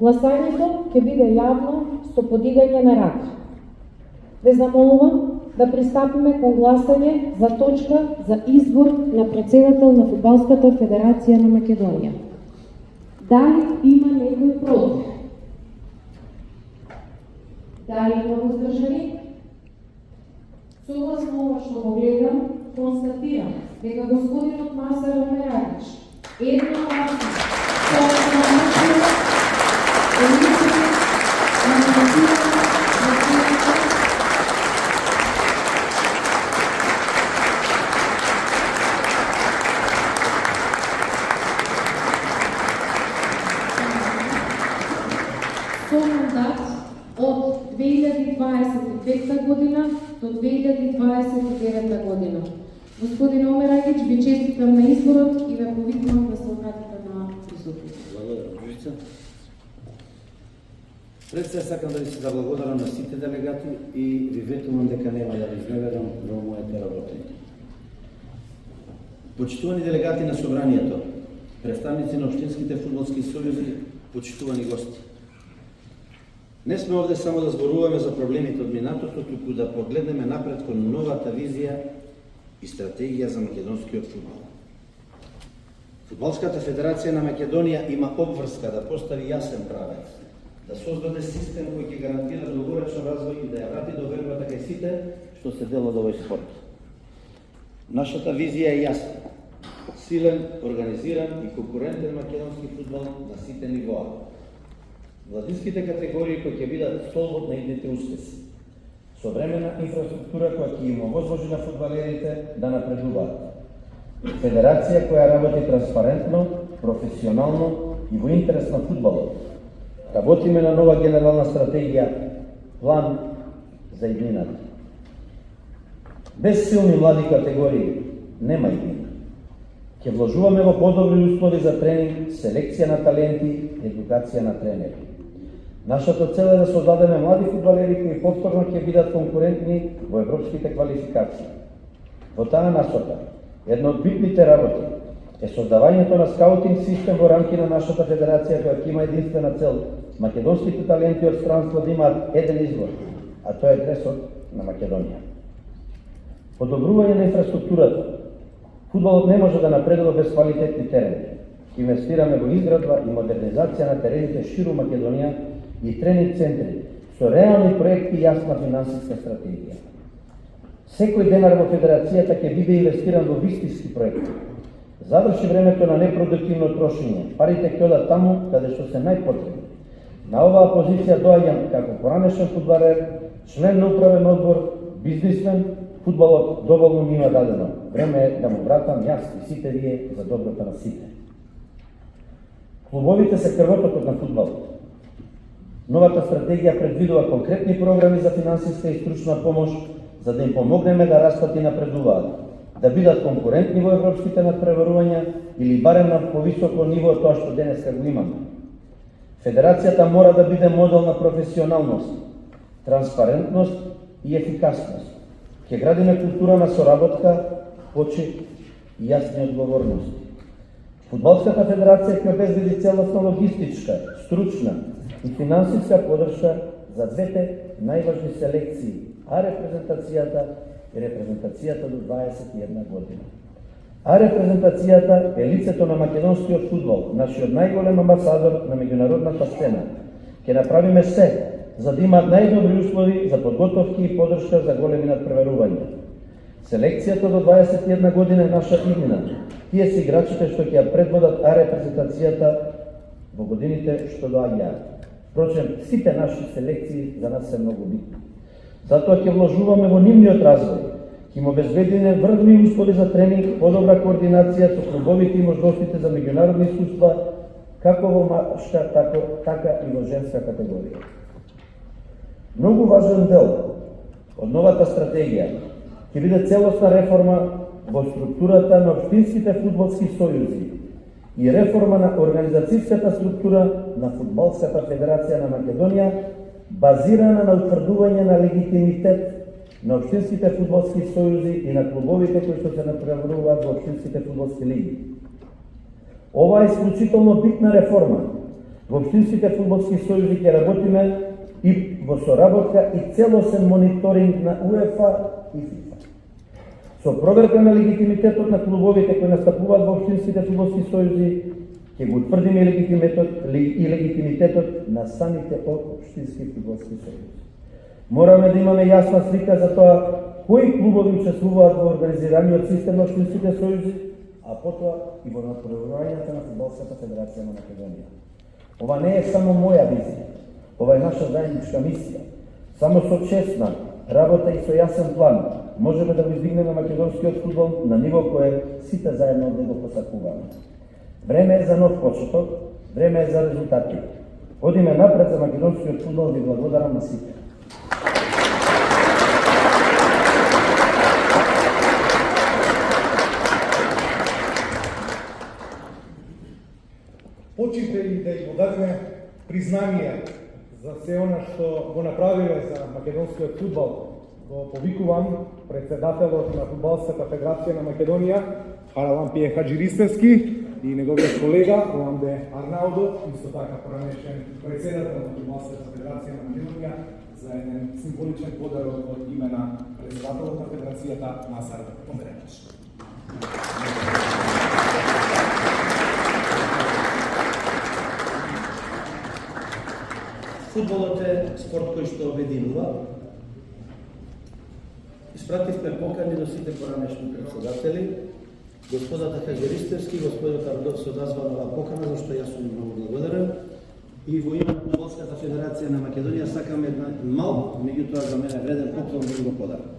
Гласањето ќе биде јавно со подигање на рака. Ве замолувам да пристапиме кон гласање за точка за избор на председател на Фудбалската федерација на Македонија. Дали има некој против? Дали има воздржани? Согласно ова што го гледам, констатирам дека господинот Масар Омерадич едногласно со акламација со мандат од 2025 година до 2029 година. Господин Омерадич, ви честитам на изборот и ве повикувам да се обратите на присутните. Благодарам, Жужица. Пред се сакам да ви се заблагодарам на сите делегати и ви ветувам дека нема да ви изневерам во моите работење. Почитувани делегати на Собранието, представници на општинските фудбалски сојузи, почитувани гости. Не сме овде само да зборуваме за проблемите од минатото, туку да погледнеме напред кон новата визија и стратегија за македонскиот фудбал. Фудбалската федерација на Македонија има обврска да постави јасен правец, да создаде систем кој ќе гарантира долгоречен развој и да ја врати довербата кај сите што се дел од овој спорт. Нашата визија е јасна. Силен, организиран и конкурентен македонски фудбал на сите нивоа. Младинските категории кои ќе бидат столбот на идните успеси. Современа инфраструктура која ќе им овозможи на фудбалерите да напредуваат. Федерација која работи транспарентно, професионално и во интерес на фудбалот. Работиме на нова генерална стратегија, план за иднината. Без силни млади категории нема иднина. Ќе вложуваме во подобри услови за тренинг, селекција на таленти, едукација на тренери. Нашата цел е да создадеме млади фудбалери кои повторно ќе бидат конкурентни во европските квалификации. Во таа насока, една од битните работи е создавањето на скаутинг систем во рамки на нашата федерација која ќе има единствена цел македонските таленти од странство да имаат еден избор, а тоа е дресот на Македонија. Подобрување на инфраструктурата. Фудбалот не може да напредува без квалитетни терени. Ќе инвестираме во изградба и модернизација на терените ширум Македонија и тренинг центри со реални проекти и јасна финансиска стратегија. Секој денар во федерацијата ќе биде инвестиран во вистински проекти. Заврши времето на непродуктивно трошење. Парите ќе одат таму каде што се најпотребни. На оваа позиција доаѓам како поранешен фудбалер, член на управен одбор, бизнисмен. Фудбалот доволно ми има дадено. Време е да му вратам јас и сите вие за доброто на сите. Клубовите се крвотокот на фудбалот. Новата стратегија предвидува конкретни програми за финансиска и стручна помош за да им помогнеме да растат и напредуваат, да бидат конкурентни во европските надпреварувања или барем на повисоко ниво тоа што денеска го имаме. Федерацијата мора да биде модел на професионалност, транспарентност и ефикасност. Ќе градиме култура на соработка, почит и јасни одговорности. Фудбалската федерација ќе обезбеди целосна логистичка, стручна и финансиска поддршка за двете најважни селекции, А репрезентацијата и репрезентацијата до 21 година. А репрезентацијата е лицето на македонскиот фудбал, нашиот најголем амбасадор на меѓународната сцена. Ќе направиме се за да имаат најдобри услови за подготовки и поддршка за големи надпреварувања. Селекцијата до 21 година е наша иднина. Тие се играчите што ќе ја предводат А репрезентацијата во годините што доаѓаат. Впрочем, сите наши селекции за нас се многу битни. Затоа ќе вложуваме во нивниот развој, ќе им обезбедиме врвни услови за тренинг, подобра координација со клубовите и можностите за меѓународни искуства, како во машка, така и во женска категорија. Многу важен дел од новата стратегија ќе биде целосна реформа во структурата на општинските фудбалски сојузи и реформа на организацијската структура на Фудбалската федерација на Македонија, базирана на утврдување на легитимитет на општинските фудбалски сојузи и на клубовите кои што се надпреваруваат во општинските фудбалски лиги. Ова е исклучително битна реформа, Во општинските фудбалски сојузи ќе работиме и во соработка и целосен мониторинг на УЕФА и ФИФА. Со проверка на легитимитетот на клубовите кои настапуваат во општинските фудбалски сојузи, ќе го утврдиме легитимитетот на самите општински фудбалски сојузи. Мораме да имаме јасна слика за тоа кои клубови учествуваат во организираниот систем на општинските сојузи, а потоа и во натпреварувањето на Фудбалската федерација на Македонија. Ова не е само моја визија, ова е наша заедничка мисија. Само со честна работа и со јасен план можеме да го издигнеме македонскиот фудбал на ниво кое сите заедно да го посакуваме. Време е за нов почеток, време е за резултати. Одиме напред за македонскиот фудбал, ви благодарам на сите. Почите и да ја го дадеме признание за се она што го направиле за македонскиот фудбал. Го повикувам председателот на Фудбалската федерација на Македонија, Харалампие Хаджиристевски, и неговиот колега Оламде Арнаудо, исто така поранешен председател на Фудбалската федерација на Македонија, за еден символичен подарок од име на председателот на федерацијата Насар Померенич. Фудбалот е спорт кој што обединува. Испративме покани до сите поранешни председатели, господата Хаджиристевски, господот Ардов се одазва на оваа покана, за што јас сум многу благодарен. И во име на Фудбалската федерација на Македонија сакам една мал, меѓутоа за мене вреден поклон да го подарам.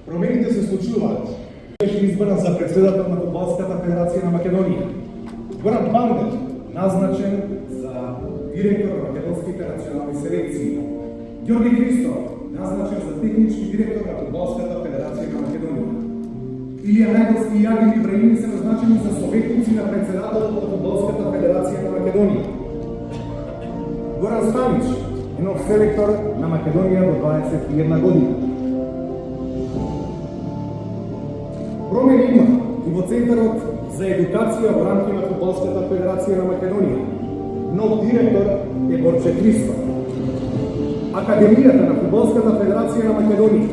Промените се случуваат. Беше избран за председател на Фудбалската федерација на Македонија. Горан Пандев назначен за директор на македонските национални селекции. Ѓорги Христов назначен за технички директор на Фудбалската федерација на Македонија. Илија Најдовски и Јагин Ибраими се назначени за советници на председателот на Фудбалската федерација на Македонија. Горан Станич е нов селектор на Македонија до 21 година. Промени има и во Центарот за едукација во рамки на Фудбалската федерација на Македонија. Нов директор е Борче Христов. Академијата на Фудбалската федерација на Македонија,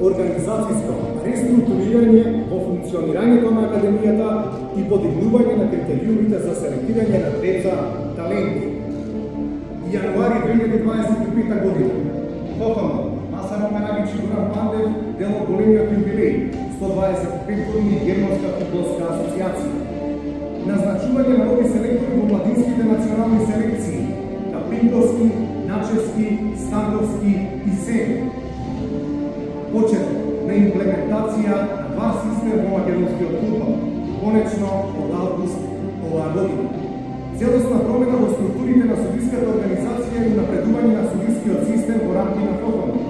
организацијско реструктурирање во функционирањето на Академијата и подигнување на критериумите за селектирање на деца таленти. Јануари 2025 година. Фокално, Насар Померенич и Горан Пандев дел од големиот юбилеј, 125 години Германска фудбалска асоцијација. Назначување на нови селектори во младинските национални селекции, Капинковски, Начевски, Становски и Семи. Почеток на имплементација на два систем во македонскиот фудбал, конечно од август оваа година. Целосна промена во структурите на судиската организација и напредување на судискиот систем во рамки на фудбалот.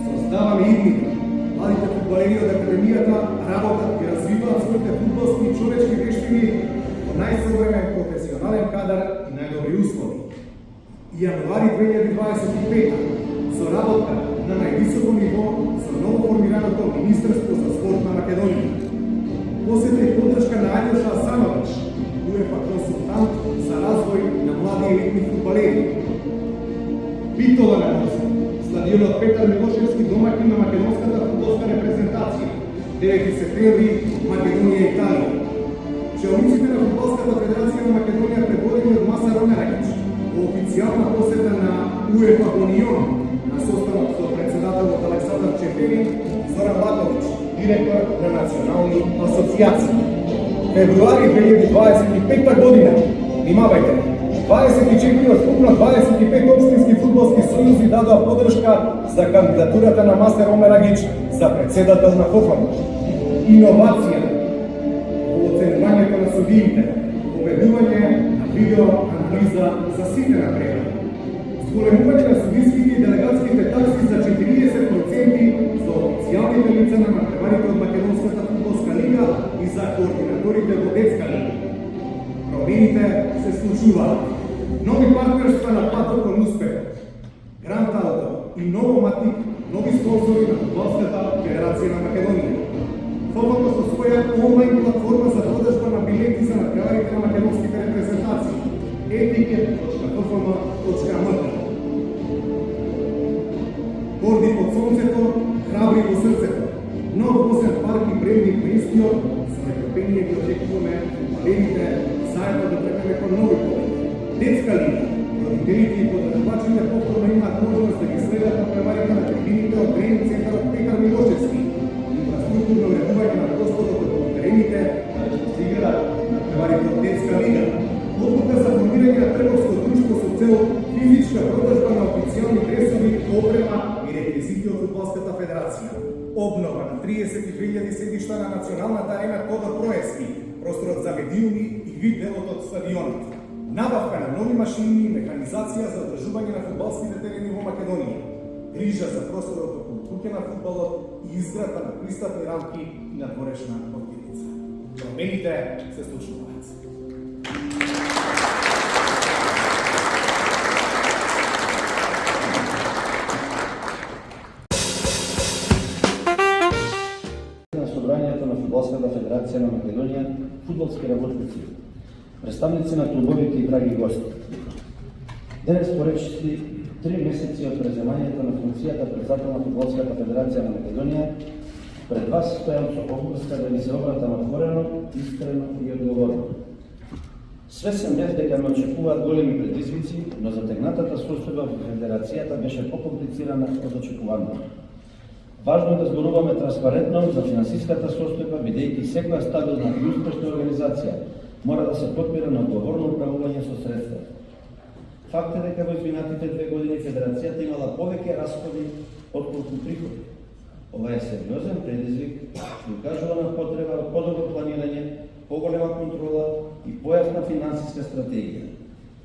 Создаваме идника. Младите фудбалери од Академијата работат и развиваат своите фудбалски и човечки вештини во најсовремен професионален кадар и најдобри услови. Јануари 2025 со работа на највисоко ниво со ново формираното Министерство за спорт на Македонија. Посета и поддршка на Ајоша Асанович, УЕФА консултант за развој на млади елитни фудбалери. Битола на Москва, стадионот Петар Милошевски домаќин на македонската фудбалска репрезентација. 9 септември, Македонија и Италија. Челниците на Фудбалската федерација на Македонија, предводени од Маса Ромерагич, во официјална посета на УЕФА Унион на состанок со председателот Александар Чефери и Зоран Лакович, директор на национални асоцијации. Февруари 2025 година, внимавајте, 24 од скупно 25 општински фудбалски сојузи дадоа поддршка за кандидатурата на Масе Ромерагич за председател на ФФМ. Иновација во оценувањето на судиите, поведување на видео анализа за сите напредни, зголемување на судиските и делегатските такси за 40% за официјалните лица на натпреварите од Македонската фудбалска лига и за координаторите во детска лига. Промените се случуваат. Нови партнерства на патот кон успех, Гранд Ауто и Новоматик, нови спонсори на Фудбалската федерација на Македонија. ФФМ со своја онлайн платформа за продажба на билети за натпреварите на македонските репрезентации etiket.ffm.mk. Горди под сонцето, храбри во срцето. Нов возен парк и бремни местиот, со нетрпение ги очекуваме фудбалерите заедно да требаме кон нови победи. Детска лига. Родителите и подржувачите повторно имаат можност да ги следат натпреварите на трибините од тренинг центарот Петар Милошевски. Инфраструктурно уредување на просторот од терените, да се стигнат натпреварите од детска лига. Одлука за формирање на трговско друштво со цел физичка продажба на официјални дресови, опрема и реквизити од Фудбалската федерација. Обнова на 32.000 седишта на националната арена Тодор Проевски, просторот за медиуми и вид делот од стадионот. Набавка на нови машини и механизација за одржување на фудбалските терени во Македонија. Грижа за просторот околу куќа на фудбалот и изградба на пристапни рамки и надворешна кортиница. Промените се случуваат. На собранието на Фудбалската федерација на Македонија, фудбалски работници, представници на клубовите и драги гости. Денес поречи 3 месеци од преземањето на функцијата председател на Фудбалската федерација на Македонија, пред вас стојам со обврска да ви се обратам отворено, искрено и одговорно. Свесен бев дека ме очекуваат големи предизвици, но затегнатата состојба во федерацијата беше покомплицирана од очекуваното. Важно е да зборуваме транспарентно за финансиската состојба, бидејќи секоја стабилна и успешна организација мора да се подпира на одговорно управување со средства. Факт е дека во изминатите 2 години федерацијата имала повеќе расходи отколку приходи. Ова е сериозен предизвик што укажува на потреба од подобро планирање, поголема контрола и појасна финансиска стратегија.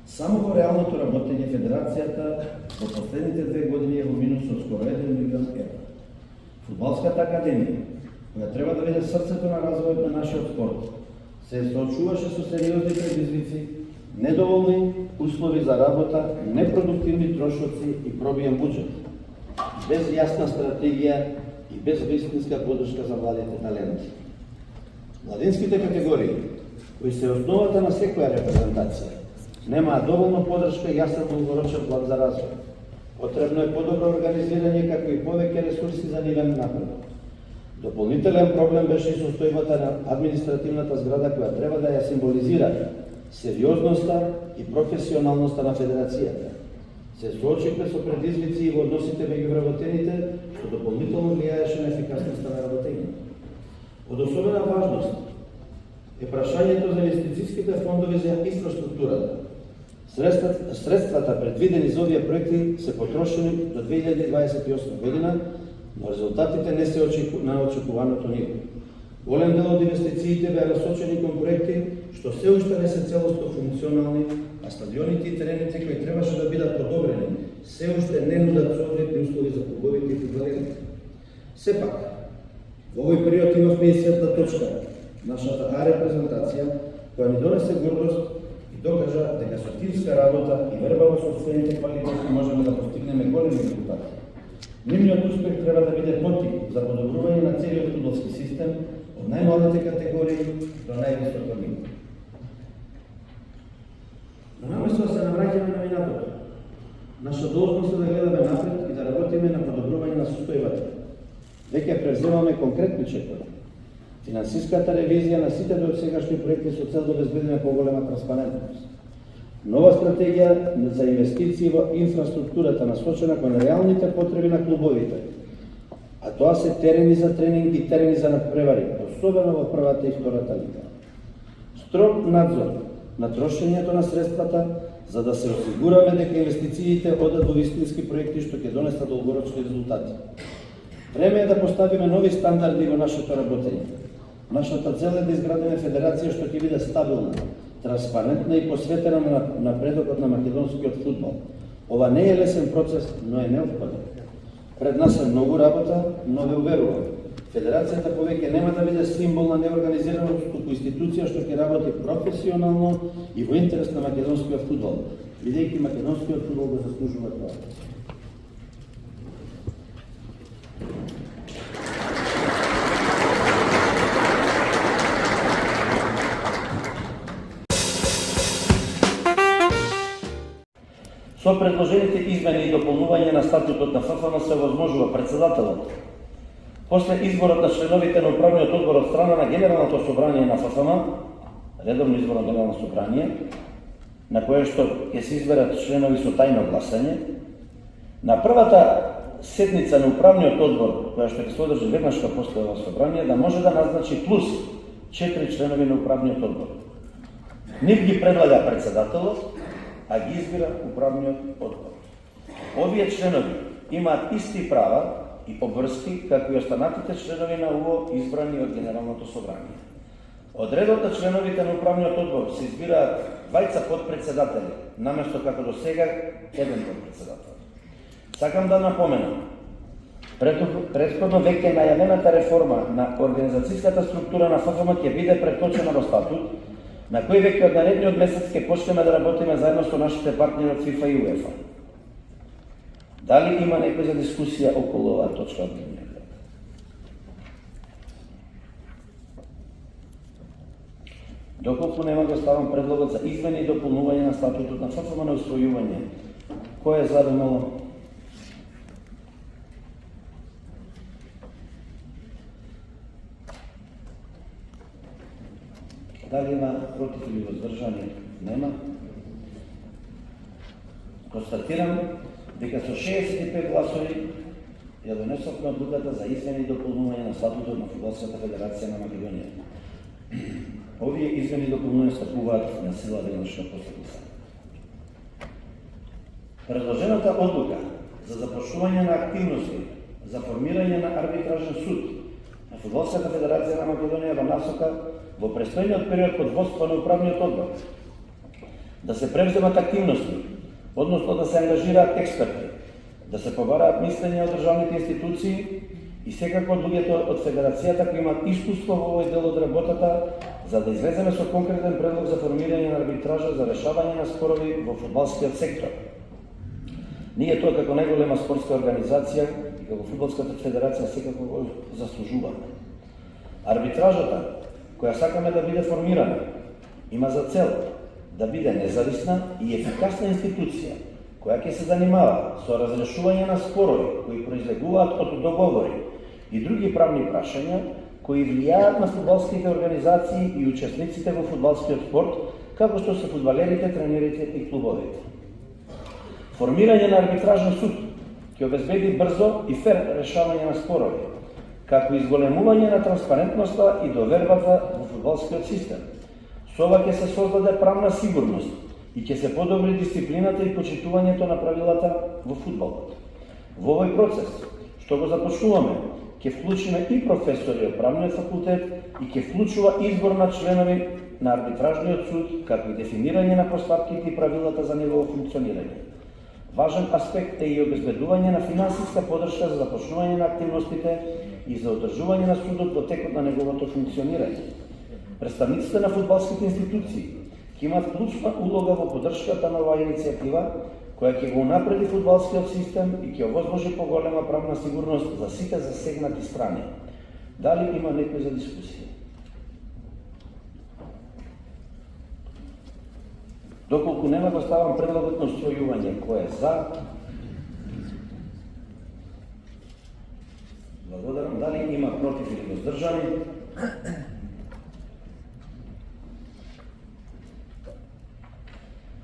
Само во реалното работење федерацијата во последните 2 години е во минус од скоро 1 милион евра. Фудбалската академија, која треба да биде срцето на развојот на нашиот спорт, се соочуваше со сериозни предизвици, недоволни услови за работа, непродуктивни трошоци и пробиен буџет, без јасна стратегија и без вистинска поддршка за младите таленти. Младинските категории, кои се основата на секоја репрезентација, немаат доволно поддршка и јасен долгорочен план за развој. Потребно е подобро организирање, како и повеќе ресурси за нивен напредок. Дополнителен проблем беше и состојбата на административната зграда, која треба да ја символизира сериозноста и професионалноста на федерацијата. Се соочивме со предизвици и во односите меѓу вработените, што дополнително влијаеше на ефикасноста на работењето. Од особена важност е прашањето за инвестицијските фондови за инфраструктурата. Средствата предвидени за овие проекти се потрошени до 2028 година, но резултатите не се на очекуваното ниво. Голем дел од инвестициите беа насочени кон проекти што се уште не се целосно функционални, а стадионите и терените кои требаше да бидат подобрени се уште не нудат соодветни услови за клубовите и фудбалерите. Сепак, во овој период имавме и светла точка, нашата А репрезентација, која ни донесе гордост и докажа дека со тимска работа и верба во собствените квалитети можеме да постигнеме големи резултати. Нивниот успех треба да биде мотив за подобрување на целиот фудбалски систем, од најмладите категории до највисоко ниво. Но наместо да се навраќаме на минатото, Наша должност е да гледаме напред и да работиме на подобрување на состојбата. Веќе преземаме конкретни чекори. Финансиската ревизија на сите досегашни проекти со цел да обезбедиме поголема транспарентност. Нова стратегија за инвестиции во инфраструктурата насочена кон реалните потреби на клубовите, а тоа се терени за тренинг и терени за надпревари, особено во првата и втората лига. Строг надзор на трошењето на средствата, за да се осигураме дека инвестициите одат во вистински проекти што ќе донесат долгорочни резултати. Време е да поставиме нови стандарди во нашето работење. Нашата цел е да изградиме федерација што ќе биде стабилна, транспарентна и посветена на напредокот на македонскиот фудбал. Ова не е лесен процес, но е неопходен. Пред нас е многу работа, но ве уверувам, федерацијата повеќе нема да биде символ на неорганизираност, туку институција што ќе работи професионално и во интерес на македонскиот фудбал, бидејќи македонскиот фудбал го заслужува тоа. Со предложените измени и дополнување на статутот на ФФН се овозможува председателот, после изборот на членовите на управниот одбор од страна на Генералното собрание на ФФН, редовно изборно Генерално собрание, на кое што ќе се изберат членови со тајно гласање, на првата седница на управниот одбор, која што ќе се одржи веднаш после ова собрание, да може да назначи плюс 4 членови на управниот одбор. Нив ги предлага председателот, а ги избира управниот одбор. Овие членови имаат исти права и обврски како и останатите членови на УО избрани од Генералното собрание. Од редот на членовите на управниот одбор се избираат двајца подпредседатели, наместо како до сега еден подпредседател. Сакам да напоменам, претходно веќе најавената реформа на организацијската структура на ФФМ ќе биде преточена во статут, на кој веќе од наредниот месец ќе почнеме да работиме заедно со нашите партнери од ФИФА и УЕФА. Дали има некој за дискусија околу оваа точка од дневниот ред? Доколку нема, го ставам предлогот за измени и дополнување на статутот на ФФМ на усвојување. Кој е за да мало? Дали има против или воздржани? Нема. Констатирам дека со 65 гласови ја донесовме одлуката за измени и дополнување на статутот на Фудбалската федерација на Македонија. Овие измени и дополнувања стапуваат на сила денешна последица. Предложената одлука за започнување на активности за формирање на арбитражен суд на Фудбалската федерација на Македонија во насока во престојниот период под водство на управниот одбор, да се превземат активности, односно да се ангажираат експерти, да се побараат мислења од државните институции и секако луѓето од федерацијата кои имаат искуство во овој дел од работата, за да излеземе со конкретен предлог за формирање на арбитража за решавање на спорови во фудбалскиот сектор. Ние тоа како најголема спортска организација и како Фудбалската федерација секако го заслужуваме. Арбитражата која сакаме да биде формирана, има за цел да биде независна и ефикасна институција, која ќе се занимава со разрешување на спорови кои произлегуваат од договори и други правни прашања кои влијаат на фудбалските организации и учесниците во фудбалскиот спорт, како што се фудбалерите, тренерите и клубовите. Формирање на арбитражен суд ќе обезбеди брзо и фер решавање на спорови, како изголемување на транспарентноста и довербата во фудбалскиот систем. Со ова ќе се создаде правна сигурност и ќе се подобри дисциплината и почитувањето на правилата во фудбалот. Во овој процес, што го започнуваме, ќе вклучиме и професори од правниот факултет и ќе вклучува избор на членови на арбитражниот суд, како и дефинирање на постапките и правилата за негово функционирање. Важен аспект е и обезбедување на финансиска поддршка за започнување на активностите и за одржување на судот во текот на неговото функционирање. Представниците на фудбалските институции ќе имаат клучна улога во поддршката на оваа иницијатива, која ќе го унапреди фудбалскиот систем и ќе овозможи поголема правна сигурност за сите засегнати страни. Дали има некој за дискусија? Доколку нема, го ставам предлогот на усвојување. Кој е за? Благодарам. Дали има против или воздржани?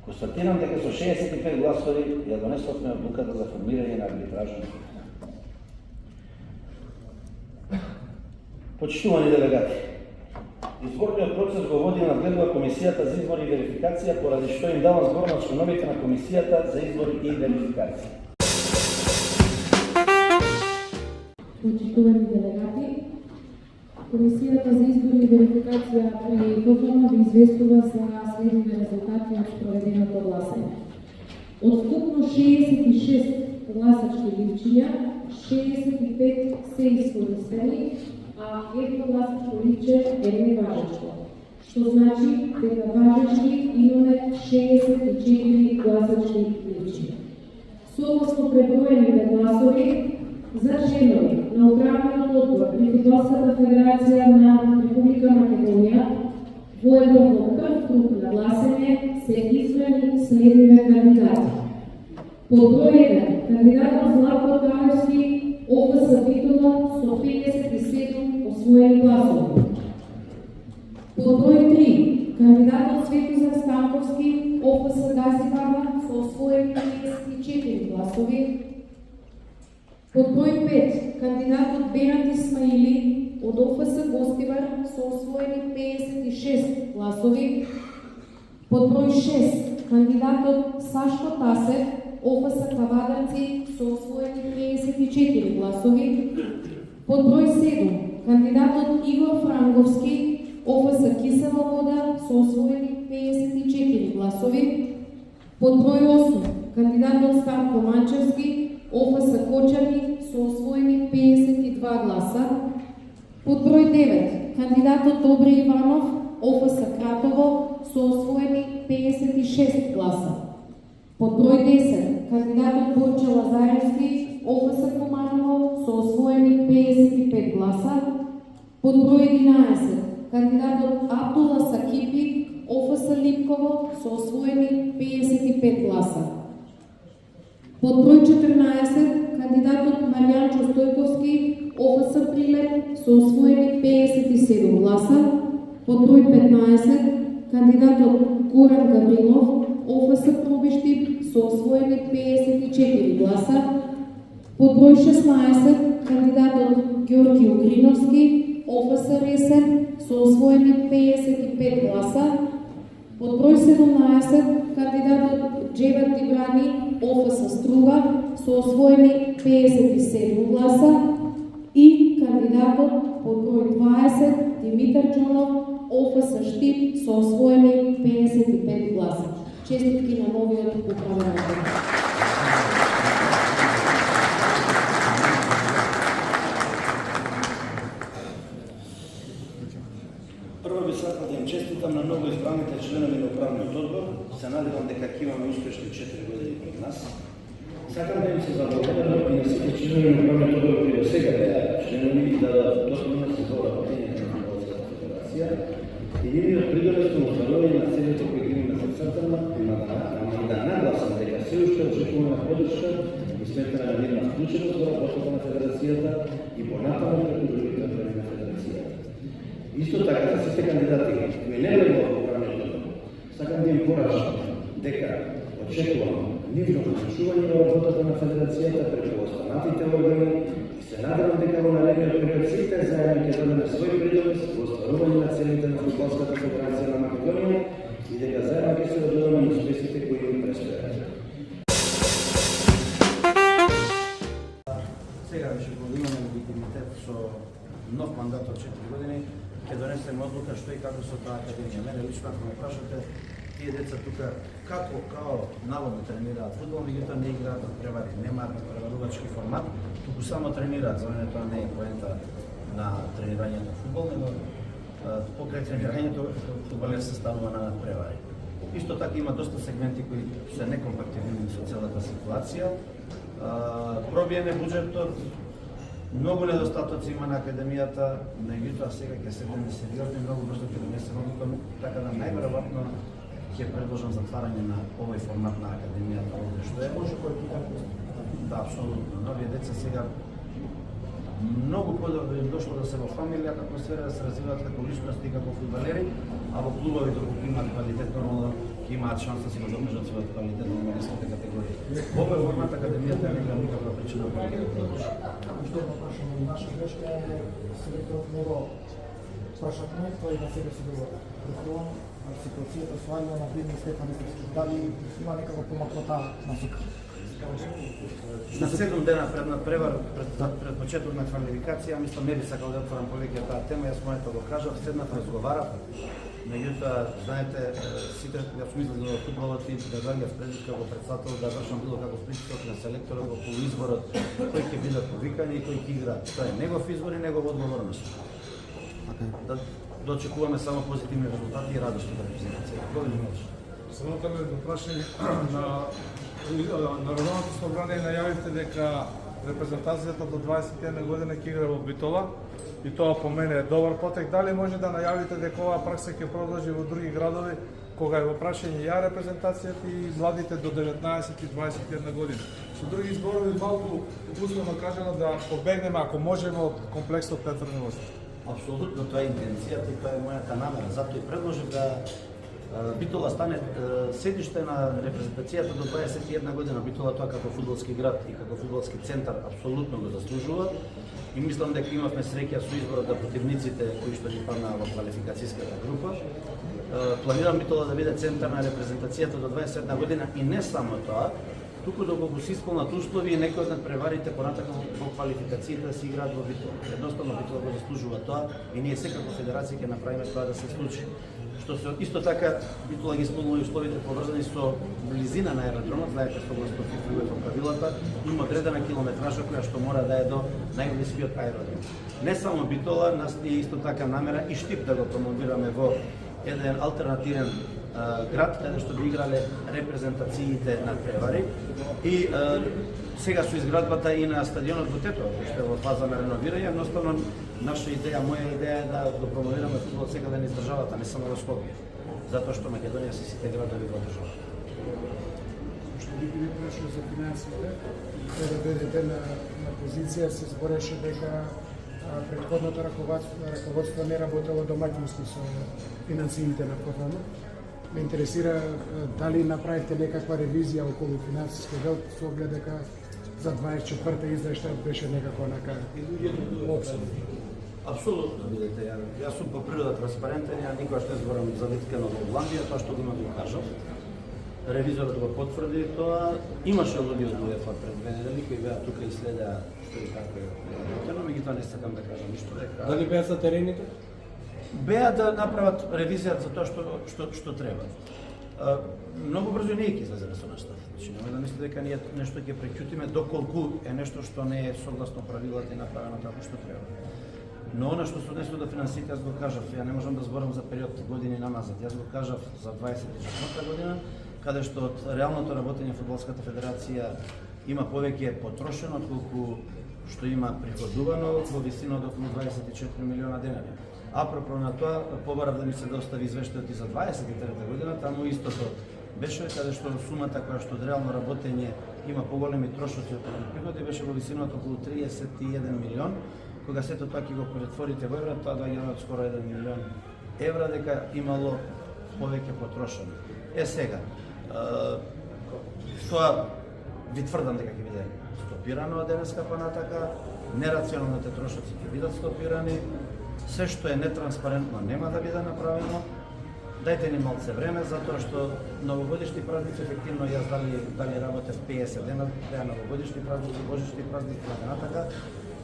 Констатирам дека со 65 гласови ја донесовме одлуката за формирање на арбитражен суд. Почитувани делегати, изборниот процес го води надлежна комисијата за избори и верификација, поради што им давам збор на членовите на комисијата за избори и верификација. Почитувани делегати, Комисијата за избори и верификација при ФФМ ви известува за следните резултати од спроведеното гласање. Од вкупно 66 гласачки личиња, 65 се искористени, а едно гласачко личе е неважечко, што значи дека важечки имаме 64 гласачки личиња. Согласно преброените гласови, за членови на Управниот одбор при Фудбалската федерација на Република Македонија во прв круг на гласање се избрани следните кандидати. По број 1, кандидатот Златко Таевски, ОФС Битола со 57 освоени гласови. По број 3, кандидатот Светозар Станковски, ОФС Газибарна со освоени 54 гласови. Под број 5, кандидатот Бенат Исмаили од ОФС Гостивар со освоени 56 гласови. Под број 6, кандидатот Сашко Тасев, ОФС Кавадарци со освоени 54 гласови. Под број 7, кандидатот Игор Франговски, ОФС Кисела вода со освоени 54 гласови. Под број 8, кандидатот Станко Манчевски, ОФС Кочани со освоени 52 гласа. Под број 9, кандидатот Добре Иванов, ОФС Кратово со освоени 56 гласа. Под број 10, кандидатот Борче Лазаревски, ОФС Куманово со освоени 55 гласа. Под број 11, кандидатот Абдула Сакипи, ОФС Липково со освоени 55 гласа. Под број 14, кандидатот Маријанчо Стојковски, ОФС Прилеп со освоени 57 гласа. Под број 15, кандидатот Горан Гаврилов, ОФС Пробиштип со освоени 54 гласа. Под број 16, кандидатот Ѓорги Угриновски, ОФС Ресен со освоени 55 гласа. Под број 17, кандидатот Джеват Дибрани, ОФС Струга со освоени 57 гласа и кандидатот под број 20 Димитар Џонов, ОФС Штип со освоени 55 гласа. Честитки на новиот управен одбор. Прво би сакал да им честитам на многу избраните членови на управниот одбор. Се надевам дека ќе имаме успешни 4 години пред нас. Сакам да им се заблагодарам и на сите членови на управниот одбор кои досега беа членови и да допринесат за работењето на Фудбалската федерација и нивниот придонес кон остварување на целите кои ги имаме зацртана, ама и да нагласам дека се уште очекуваме поддршка и сметаме на нивна вклученост во работата на федерацијата и понатаму преку другите органи на федерацијата. Исто така, за сите кандидати кои не влегува во управниот одбор, сакам да им порачам дека очекувам нивно вклучување во работата на федерацијата преку останатите органи и се надевам дека во наредниот период сите заедно ќе дадеме свој придонес во остварување на целите на Фудбалската федерација на Македонија и дека заедно ќе се додадеме на успесите кои им престојат. Сега веќе го имаме легитимитет со нов мандат од 4 години, ќе донесеме одлука што и како со таа академија. Мене лично ако ме прашате, тие деца тука како као наводно тренираат фудбал, меѓутоа не играат од превари, немаат преварувачки формат, туку само тренираат. За мене тоа не е поента на тренирањето фудбал, него покрај тренирањето фудбалер се станува на превари. Исто така има доста сегменти кои се некомпатибилни со целата ситуација. Пробиен е буџетот, многу недостатоци има на академијата, меѓутоа сега ќе седеме сериозно и многу брзо ќе донесеме одлука, така да најверојатно ќе предложам затварање на овој формат на академијата овде што е. Може кој пита? Да, апсолутно. Нови деца сега многу подобро им дошло да се во фамилија атмосфера, да се развиваат како личности, како фудбалери, а во клубови доколку имаат квалитет, нормално ќе имаат шанса да си го докажат својот квалитет во младинските категории. Овој формат академијата не гледам никаква причина да ќе го продолжи. Што е прашано наша грешка е селекторот него прашавме, тој на себе си го префилам, ситуацијата со Ангел на Бин и Стефан Исовски. Дали има некако помакнота насока? На 7 дена пред почеток на квалификација, мислам не би сакал да отворам повеќе таа тема, јас моето го кажав, седнав, разговарав, меѓутоа, знаете, сите, јас сум излезен во фудбалот и да доаѓав пред како претставител, да вршам било како притисок на селекторот во полуизборот, кој ќе бидат повикани и кој ќе играат. Тоа е негов избор и негова одговорност. Да дочекуваме само позитивни резултати и радост од репрезентација. Кој ли можеш? Само да ме прашање на Народното собрание најавивте дека репрезентацијата до 21 година ќе игра во Битола и тоа по мене е добар потек. Дали може да најавите дека оваа пракса ќе продолжи во други градови кога е во прашање ја репрезентацијата и младите до 19 и 21 година? Со други зборови малку условно кажано да побегнеме ако можеме од комплексот Петар Милошевски. Апсолутно тоа е интенцијата и тоа е мојата намера. Затоа и предложив да Битола стане седиште на репрезентацијата до 21 година. Битола тоа како фудбалски град и како фудбалски центар апсолутно го заслужува. И мислам дека имавме среќа со изборот на противниците кои што ги паднаа во квалификацијската група. Планирам Битола да биде центар на репрезентацијата до 21 година и не само тоа, туку доколку се исполнат услови и некои од надпреварите понатака во квалификациите да се играат во Битола. Едноставно Битола го заслужува тоа и ние секако федерација ќе направиме тоа да се случи. Што се исто така Битола ги исполнува и условите поврзани со близина на аеродромот, знаете согласно ФИФА правилата, има одредена километража која што мора да е до најблискиот аеродром. Не само Битола, нас е исто така намера и Штип да го промовираме во еден алтернативен град каде што би играле репрезентациите на превари и сега со изградбата и на стадионот во Тетово, што е во фаза на реновирање, едноставно наша идеја, моја идеја е да го промовираме фудбалот секаде низ државата, не само во Скопје, затоа што Македонија се сите градови во државата. Што би прашал за финансите, кога дојдете на позиција се збореше дека претходното раководство не работело домаќински со финансиите на програмот. Ме интересира дали направивте некаква ревизија околу финансиски дел со оглед дека за 24-та извештајот беше некако онака обсуден. Апсолутно, видите, јас сум по природа транспарентен, ја никогаш не зборам за виткано во Голандија, тоа што го има го кажав. Ревизорот го потврди тоа. Имаше луѓе од УЕФА пред 2 недели кои беа тука и следеа што и како е работено, меѓутоа не сакам да кажам ништо дека. Дали беа за терените? Беа да направат ревизија за тоа што треба. Многу брзо не ќе излезе со нешто. Значи нема да мисли дека ние нешто ќе преќутиме доколку е нешто што не е согласно правилата и направено како што треба. Но она што се однесува до финансите, јас го кажав, ја не можам да зборам за период години назад. Јас го кажав за 24 година, каде што од реалното работење фудбалската федерација има повеќе потрошено отколку што има приходувано во висина од околу 24 милиона денари. Апропо на тоа, побарав да ми се достави извештајот и за 23 година, таму истото беше каде што сумата која што од реално работење има поголеми трошоци од приходи беше во висина од околу 31 милион. Кога сето тоа ќе го претворите во евра, тоа доаѓа од скоро 1 милион евра дека имало повеќе потрошено. Сега, тоа ви тврдам дека ќе биде стопирано од денеска понатака, нерационалните трошоци ќе бидат стопирани, се што е нетранспарентно нема да биде направено. Дајте ни малце време, затоа што новогодишни празници, ефективно јас дали работев 50 дена, беа новогодишни празници, божични празници, така.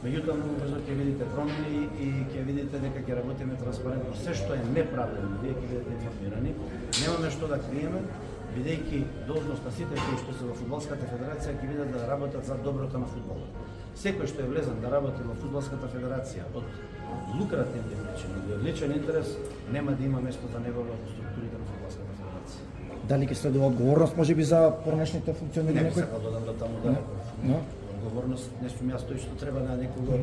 Меѓутоа многу брзо ќе видите промени и ќе видите дека ќе работиме транспарентно. Се што е неправилно, вие ќе бидете информирани. Немаме што да криеме, бидејќи должност на сите кои што се во фудбалската федерација ќе бидат да работат за доброто на фудбалот. Секој што е влезен да работи во фудбалската федерација од лукративни причини или од личен интерес, нема да има место за него во структурите на фудбалската федерација. Дали ќе следува одговорност можеби за поранешните функционери Не некој? сакам да додам до таму да. Одговорност не сум јас тој што треба на некого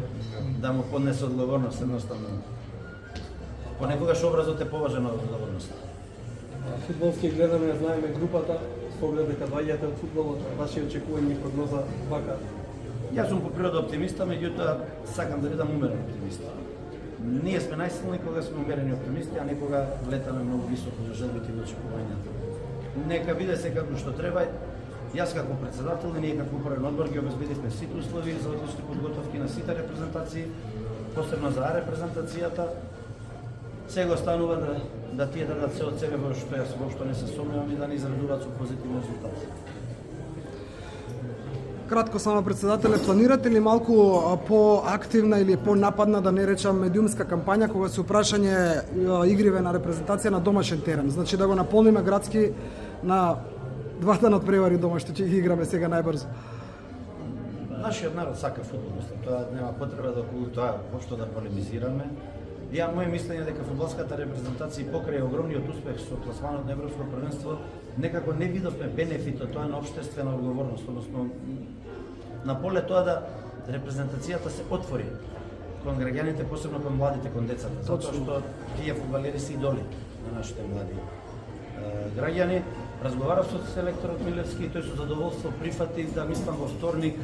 да му поднесе одговорност, едноставно. Понекогаш образот е поважен од одговорноста. Фудбалски гледаме, знаеме групата, со оглед дека доаѓате од фудбалот, ваши очекувања и прогноза вака. Јас сум по природа оптимиста, меѓутоа сакам да бидам умерен оптимист. Ние сме најсилни кога сме умерени оптимисти, а не кога летаме многу високо за желбите и очекувањата. Нека биде секако што треба. Јас како председател и ние како управен одбор ги обезбедивме сите услови за одлични подготовки на сите репрезентации, посебно за репрезентацијата. Сега останува да тие дадат се од себе, во што јас воопшто не се сомневам, и да ни израдуваат со позитивни резултати. Кратко само, председателе, планирате ли малку поактивна или понападна, да не речам, медиумска кампања кога се упрашање игриве на репрезентација на домашен терен? Значи да го наполниме градски на двата надпревари дома што ќе ги играме сега најбрзо. Нашиот народ сака фудбал, тоа нема потреба да околу тоа воопшто да полемизираме. Моje мислење дека фудбалската репрезентација покрај огромниот успех со пласманот на Европско првенство некако не видовме бенефитот тоа на општествена одговорност, односно на поле тоа да репрезентацијата се отвори кон граѓаните, посебно кон младите, кон децата, затоа што тие фудбалери се идоли на нашите млади граѓани. Разговарав со селекторот Милевски и тој со задоволство прифати да мислам во вторник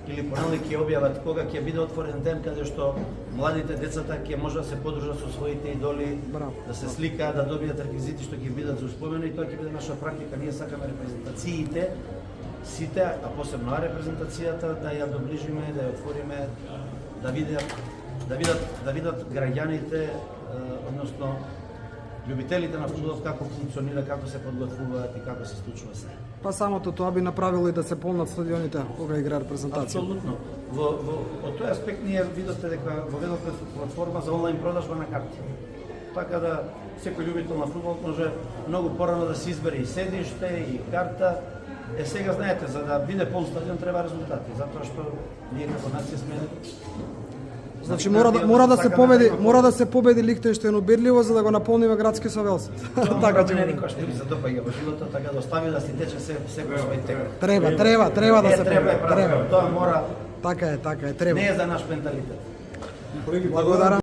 или понеделник ќе објават кога ќе биде отворен ден каде што младите, децата ќе може да се подружат со своите идоли, да се сликаат, да добијат реквизити што ќе бидат за успомен, и тоа ќе биде наша практика. Ние сакаме репрезентациите сите, а посебно репрезентацијата, да ја доближиме, да ја отвориме, да видат граѓаните, односно љубителите на фудбал како функционира, како се подготвуваат и како се случува се. Па самото тоа би направило и да се полнат стадионите кога игра репрезентација. Апсолутно. Од тој аспект ние видовте дека воведовме платформа за онлайн продажба на карти. Така да секој љубител на фудбал може многу порано да се избере и седиште и карта. Сега знаете, за да биде полн стадион треба резултати, затоа што ние како нација сме. Значи мора да се победи Лихтенштеин убедливо за да го наполниме градски со Велс. Така ќе никош не се допаѓа во животот, така да остави да си тече секој свој тек. Треба да се победи. Тоа мора. Така е, треба. Не е за наш менталитет. Благодарам.